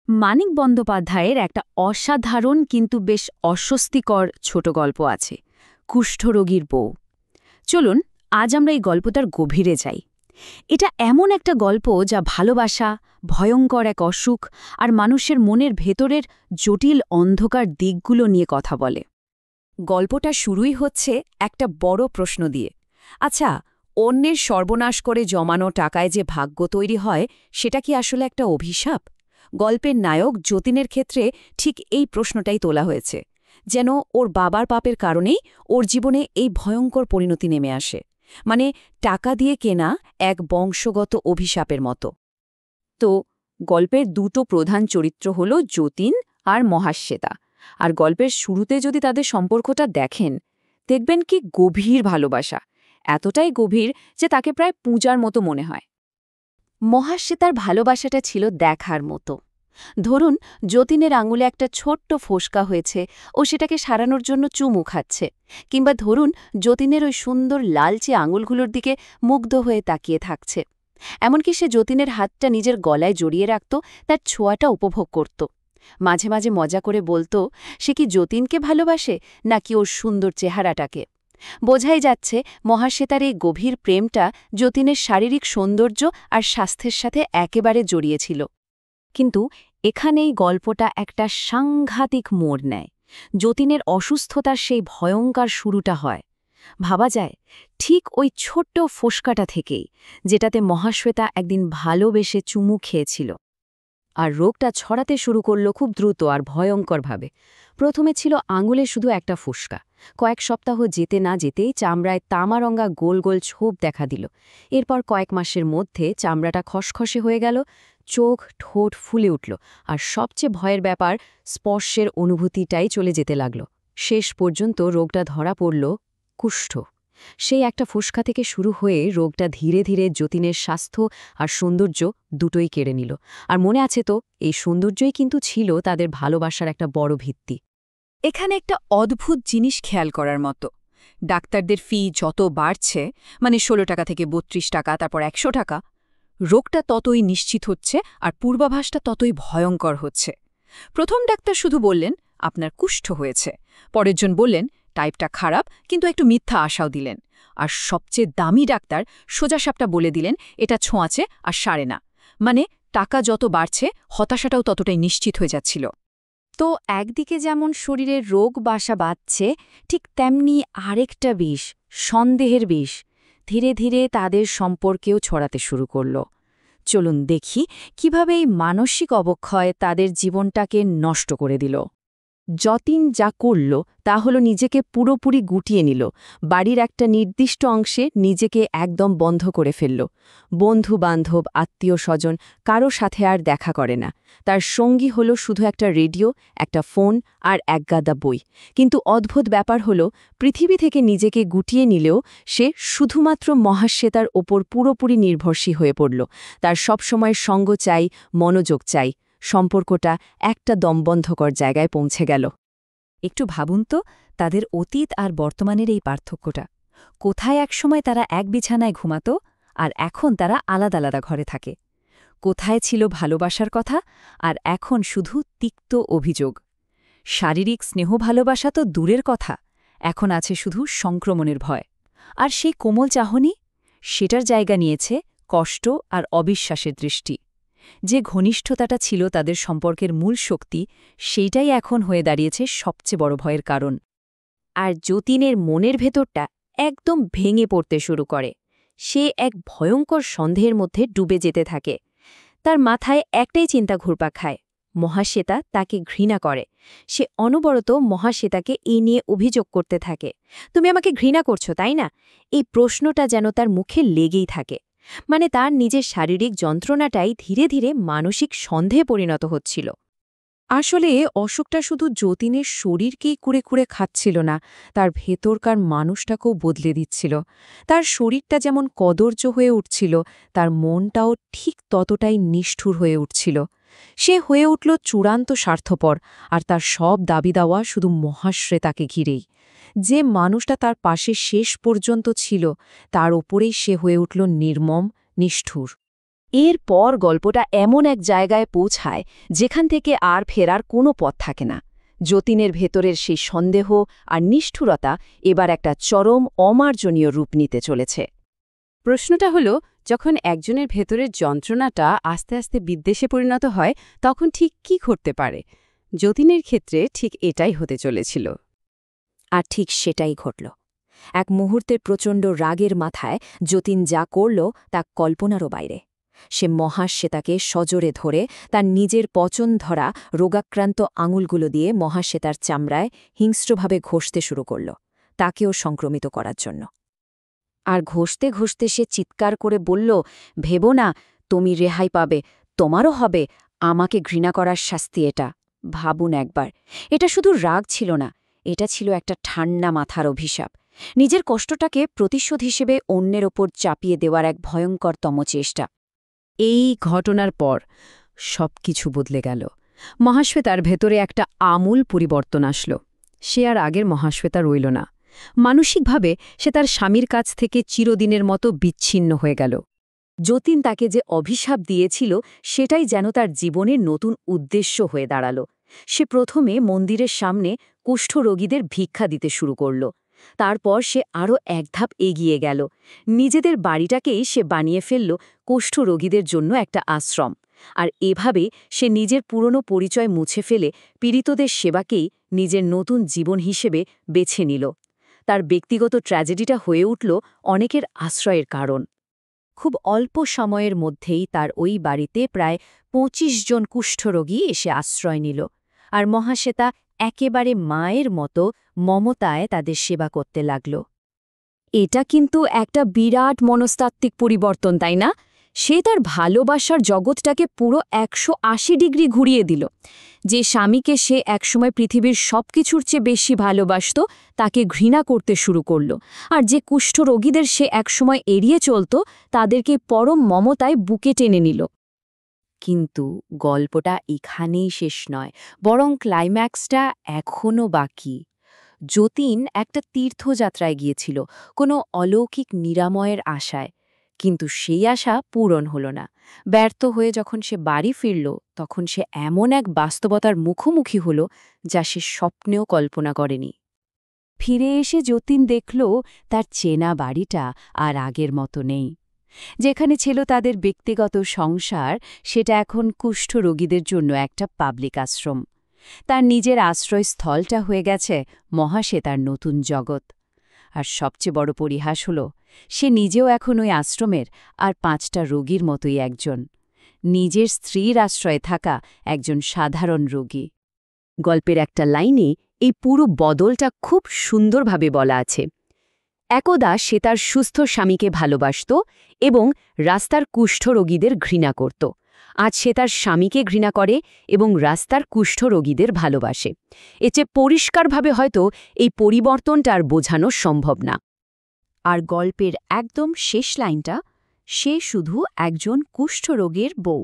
মানিক বন্দ্যোপাধ্যায়ের একটা অসাধারণ কিন্তু বেশ অস্বস্তিকর ছোট গল্প আছে, কুষ্ঠরোগীর বউ। চলুন আজ আমরা এই গল্পটার গভীরে যাই। এটা এমন একটা গল্প যা ভালোবাসা, ভয়ঙ্কর এক অসুখ আর মানুষের মনের ভেতরের জটিল অন্ধকার দিকগুলো নিয়ে কথা বলে। গল্পটা শুরুই হচ্ছে একটা বড় প্রশ্ন দিয়ে। আচ্ছা, অন্যের সর্বনাশ করে জমানো টাকায় যে ভাগ্য তৈরি হয়, সেটা কি আসলে একটা অভিশাপ? গল্পের নায়ক যতীনের ক্ষেত্রে ঠিক এই প্রশ্নটাই তোলা হয়েছে, যেন ওর বাবার পাপের কারণেই ওর জীবনে এই ভয়ঙ্কর পরিণতি নেমে আসে। মানে টাকা দিয়ে কেনা এক বংশগত অভিশাপের মতো। তো গল্পের দুটো প্রধান চরিত্র হল যতীন আর মহাশ্বেতা। আর গল্পের শুরুতে যদি তাদের সম্পর্কটা দেখেন, দেখবেন কি গভীর ভালোবাসা, এতটাই গভীর যে তাকে প্রায় পূজার মতো মনে হয়। মহাশ্বেতার ভালোবাসাটা ছিল দেখার মতো। ধরুন, যতীনের আঙুলে একটা ছোট্ট ফোসকা হয়েছে, ও সেটাকে সারানোর জন্য চুমু খাচ্ছে। কিংবা ধরুন, যতীনের ওই সুন্দর লালচে আঙুলগুলোর দিকে মুগ্ধ হয়ে তাকিয়ে থাকছে। এমনকি সে যতীনের হাতটা নিজের গলায় জড়িয়ে রাখত, তার ছোঁয়াটা উপভোগ করত। মাঝে মাঝে মজা করে বলতো, সে কি যতীনকে ভালোবাসে নাকি ওর সুন্দর চেহারাটাকে। বোঝাই যাচ্ছে, মহাশ্বেতার এই গভীর প্রেমটা যতীনের শারীরিক সৌন্দর্য আর স্বাস্থ্যের সাথে একেবারে জড়িয়েছিল। কিন্তু এখানেই গল্পটা একটা সাংঘাতিক মোড় নেয়। যতীনের অসুস্থতার সেই ভয়ঙ্কর শুরুটা হয়, ভাবা যায়, ঠিক ওই ছোট্ট ফোসকাটা থেকেই, যেটাতে মহাশ্বেতা একদিন ভালোবেসে চুমু খেয়েছিল। আর রোগটা ছড়াতে শুরু করল খুব দ্রুত আর ভয়ঙ্করভাবে। প্রথমে ছিল আঙুলে শুধু একটা ফোসকা, কয়েক সপ্তাহ যেতে না যেতেই চামড়ায় তামারঙা গোল গোল ছোপ দেখা দিল। এরপর কয়েক মাসের মধ্যে চামড়াটা খসখসে হয়ে গেল, চোখ ঠোঁট ফুলে উঠল, আর সবচেয়ে ভয়ের ব্যাপার, স্পর্শের অনুভূতিটাই চলে যেতে লাগল। শেষ পর্যন্ত রোগটা ধরা পড়ল কুষ্ঠ। সেই একটা ফোসকা থেকে শুরু হয়ে রোগটা ধীরে ধীরে যতীনের স্বাস্থ্য আর সৌন্দর্য দুটোই কেড়ে নিল। আর মনে আছে তো, এই সৌন্দর্যই কিন্তু ছিল তাদের ভালোবাসার একটা বড় ভিত্তি। এখানে একটা অদ্ভুত জিনিস খেয়াল করার মতো, ডাক্তারদের ফি যত বাড়ছে, মানে ১৬ টাকা থেকে ৩২ টাকা, তারপর ১০০ টাকা, রোগটা ততই নিশ্চিত হচ্ছে আর পূর্বাভাসটা ততই ভয়ঙ্কর হচ্ছে। প্রথম ডাক্তার শুধু বললেন, আপনার কুষ্ঠ হয়েছে। পরের জন বললেন, টাইপটা খারাপ, কিন্তু একটু মিথ্যা আশাও দিলেন। আর সবচেয়ে দামি ডাক্তার সোজাসাপটা বলে দিলেন, এটা ছোঁয়াচে আর সারে না। মানে টাকা যত বাড়ছে, হতাশাটাও ততটাই নিশ্চিত হয়ে যাচ্ছিল। তো একদিকে যেমন শরীরের রোগ বাসা বাঁধছে, ঠিক তেমনি আরেকটা বিষ, সন্দেহের বিষ, ধীরে ধীরে তাদের সম্পর্কেও ছড়াতে শুরু করল। চলুন দেখি কিভাবে এই মানসিক অবক্ষয় তাদের জীবনটাকে নষ্ট করে দিল। যতীন যা করল তা হল নিজেকে পুরোপুরি গুটিয়ে নিল। বাড়ির একটা নির্দিষ্ট অংশে নিজেকে একদম বন্ধ করে ফেলল। বন্ধু বান্ধব, আত্মীয় স্বজন কারো সাথে আর দেখা করে না। তার সঙ্গী হল শুধু একটা রেডিও, একটা ফোন আর একগাদা বই। কিন্তু অদ্ভুত ব্যাপার হল, পৃথিবী থেকে নিজেকে গুটিয়ে নিলেও সে শুধুমাত্র মহাশ্বেতার ওপর পুরোপুরি নির্ভরশীল হয়ে পড়ল। তার সবসময় সঙ্গ চাই, মনোযোগ চাই। সম্পর্কটা একটা দমবন্ধকর জায়গায় পৌঁছে গেল। একটু ভাবুন তো, তাদের অতীত আর বর্তমানের এই পার্থক্যটা। কোথায় একসময় তারা এক বিছানায় ঘুমাত, আর এখন তারা আলাদা আলাদা ঘরে থাকে। কোথায় ছিল ভালোবাসার কথা, আর এখন শুধু তিক্ত অভিযোগ। শারীরিক স্নেহ ভালোবাসা তো দূরের কথা, এখন আছে শুধু সংক্রমণের ভয়। আর সেই কোমল চাহনি, সেটার জায়গা নিয়েছে কষ্ট আর অবিশ্বাসের দৃষ্টি। যে ঘনিষ্ঠতাটা ছিল তাদের সম্পর্কের মূল শক্তি, সেইটাই এখন হয়ে দাঁড়িয়েছে সবচেয়ে বড় ভয়ের কারণ। আর যতীনের মনের ভেতরটা একদম ভেঙে পড়তে শুরু করে। সে এক ভয়ঙ্কর সন্দেহের মধ্যে ডুবে যেতে থাকে। তার মাথায় একটাই চিন্তা ঘুরপাক খায়, মহাশ্বেতা তাকে ঘৃণা করে। সে অনবরত মহাশ্বেতাকে এই নিয়ে অভিযোগ করতে থাকে, তুমি আমাকে ঘৃণা করছো, তাই না? এই প্রশ্নটা যেন তার মুখে লেগেই থাকে। মানে তার নিজের শারীরিক যন্ত্রণাটাই ধীরে ধীরে মানসিক সন্দেহে পরিণত হচ্ছিল। আসলে অসুখটা শুধু যতীনের শরীরকেই কুড়ে কুড়ে খাচ্ছিল না, তার ভেতরকার মানুষটাকেও বদলে দিচ্ছিল। তার শরীরটা যেমন কদর্য হয়ে উঠছিল, তার মনটাও ঠিক ততটাই নিষ্ঠুর হয়ে উঠছিল। সে হয়ে উঠল চূড়ান্ত স্বার্থপর, আর তার সব দাবি দাওয়া শুধু মহাশ্বেতাকে ঘিরেই। যে মানুষটা তার পাশে শেষ পর্যন্ত ছিল, তার ওপরেই সে হয়ে উঠল নির্মম, নিষ্ঠুর। এরপর গল্পটা এমন এক জায়গায় পৌঁছায় যেখান থেকে আর ফেরার কোনো পথ থাকে না। যতীনের ভেতরের সেই সন্দেহ আর নিষ্ঠুরতা এবার একটা চরম অমার্জনীয় রূপ নিতে চলেছে। প্রশ্নটা হলো, যখন একজনের ভেতরের যন্ত্রণাটা আস্তে আস্তে বিদ্বেষে পরিণত হয় তখন ঠিক কি ঘটতে পারে? যতীনের ক্ষেত্রে ঠিক এটাই হতে চলেছিল। আর ঠিক সেটাই ঘটল। এক মুহূর্তের প্রচণ্ড রাগের মাথায় যতীন যা করল তা কল্পনারও বাইরে। সে মহাশ্বেতাকে সজোরে ধরে তার নিজের পচন ধরা রোগাক্রান্ত আঙুলগুলো দিয়ে মহাশ্বেতার চামড়ায় হিংস্রভাবে ঘষতে শুরু করল, তাকেও সংক্রমিত করার জন্য। আর ঘষতে ঘষতে সে চিৎকার করে বলল, ভেবো না তুমি রেহাই পাবে, তোমারও হবে আমাকে ঘৃণা করার শাস্তি এটা। ভাবুন একবার, এটা শুধু রাগ ছিল না, এটা ছিল একটা ঠান্ডা মাথার অভিশাপ, নিজের কষ্টটাকে প্রতিশোধ হিসেবে অন্যের ওপর চাপিয়ে দেওয়ার এক ভয়ঙ্করতম চেষ্টা। এই ঘটনার পর সবকিছু বদলে গেল। মহাশ্বেতার ভেতরে একটা আমূল পরিবর্তন আসলো। সে আর আগের মহাশ্বেতা রইল না। মানসিকভাবে সে তার স্বামীর কাছ থেকে চিরদিনের মতো বিচ্ছিন্ন হয়ে গেল। যতীন তাকে যে অভিশাপ দিয়েছিল সেটাই যেন তার জীবনের নতুন উদ্দেশ্য হয়ে দাঁড়াল। সে প্রথমে মন্দিরের সামনে কুষ্ঠরোগীদের ভিক্ষা দিতে শুরু করল। তারপর সে আরও এক ধাপ এগিয়ে গেল। নিজেদের বাড়িটাকেই সে বানিয়ে ফেলল কুষ্ঠরোগীদের জন্য একটা আশ্রম। আর এভাবে সে নিজের পুরনো পরিচয় মুছে ফেলে পীড়িতদের সেবাকেই নিজের নতুন জীবন হিসেবে বেছে নিল। তার ব্যক্তিগত ট্র্যাজেডিটা হয়ে উঠল অনেকের আশ্রয়ের কারণ। খুব অল্প সময়ের মধ্যেই তার ওই বাড়িতে প্রায় ২৫ জন কুষ্ঠরোগী এসে আশ্রয় নিল, আর মহাশ্বেতা একেবারে মায়ের মতো মমতায় তাদের সেবা করতে লাগল। এটা কিন্তু একটা বিরাট মনস্তাত্ত্বিক পরিবর্তন, তাই না? সে তার ভালোবাসার জগৎটাকে পুরো ১৮০ ডিগ্রি ঘুরিয়ে দিল। যে স্বামীকে সে একসময় পৃথিবীর সবকিছুর চেয়ে বেশি ভালোবাসত তাকে ঘৃণা করতে শুরু করল, আর যে কুষ্ঠরোগীদের সে একসময় এড়িয়ে চলত তাদেরকে পরম মমতায় বুকে টেনে নিল। কিন্তু গল্পটা এখানেই শেষ নয়, বরং ক্লাইম্যাক্সটা এখনও বাকি। যতীন একটা তীর্থযাত্রায় গিয়েছিল কোনো অলৌকিক নিরাময়ের আশায়, কিন্তু সেই আশা পূরণ হল না। ব্যর্থ হয়ে যখন সে বাড়ি ফিরল তখন সে এমন এক বাস্তবতার মুখোমুখি হল যা সে স্বপ্নেও কল্পনা করেনি। ফিরে এসে যতীন দেখল তার চেনা বাড়িটা আর আগের মতো নেই। যেখানে ছিল তাদের ব্যক্তিগত সংসার, সেটা এখন কুষ্ঠরোগীদের জন্য একটা পাবলিক আশ্রম। তার নিজের আশ্রয়স্থলটা হয়ে গেছে মহাশ্বেতার নতুন জগৎ। আর সবচেয়ে বড় পরিহাস হল, সে নিজেও এখন ওই আশ্রমের আর ৫টা রোগীর মতোই একজন, নিজের স্ত্রীর আশ্রয়ে থাকা একজন সাধারণ রোগী। গল্পের একটা লাইনে এই পুরো বদলটা খুব সুন্দরভাবে বলা আছে। একদা সে তার সুস্থ স্বামীকে ভালোবাসত এবং রাস্তার কুষ্ঠরোগীদের ঘৃণা করত। আজ সে তার স্বামীকে ঘৃণা করে এবং রাস্তার কুষ্ঠরোগীদের ভালোবাসে। এর চেয়ে পরিষ্কারভাবে হয়তো এই পরিবর্তনটা আর বোঝানো সম্ভব না। আর গল্পের একদম শেষ লাইনটা, সে শুধু একজন কুষ্ঠরোগীর বউ।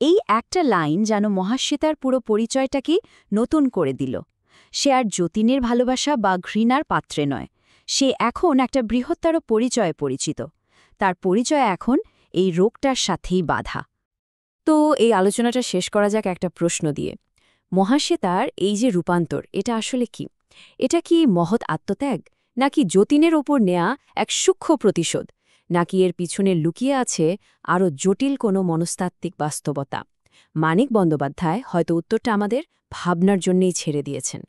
এই একটা লাইন যেন মহাশ্বেতার পুরো পরিচয়টাকে নতুন করে দিল। সে আর যতীনের ভালোবাসা বা ঘৃণার পাত্রে নয়, সে এখন একটা বৃহত্তর পরিচয়ে পরিচিত। তার পরিচয় এখন এই রোগটার সাথেই বাঁধা। তো এই আলোচনাটা শেষ করা যাক একটা প্রশ্ন দিয়ে। মহাশ্বেতার এই যে রূপান্তর, এটা আসলে কি? এটা কি মহৎ আত্মত্যাগ, নাকি যতীনের ওপর নেয়া এক সূক্ষ্ম প্রতিশোধ, নাকি এর পিছনে লুকিয়ে আছে আরও জটিল কোনো মনস্তাত্ত্বিক বাস্তবতা? মানিক বন্দ্যোপাধ্যায় হয়তো উত্তরটা আমাদের ভাবনার জন্যেই ছেড়ে দিয়েছেন।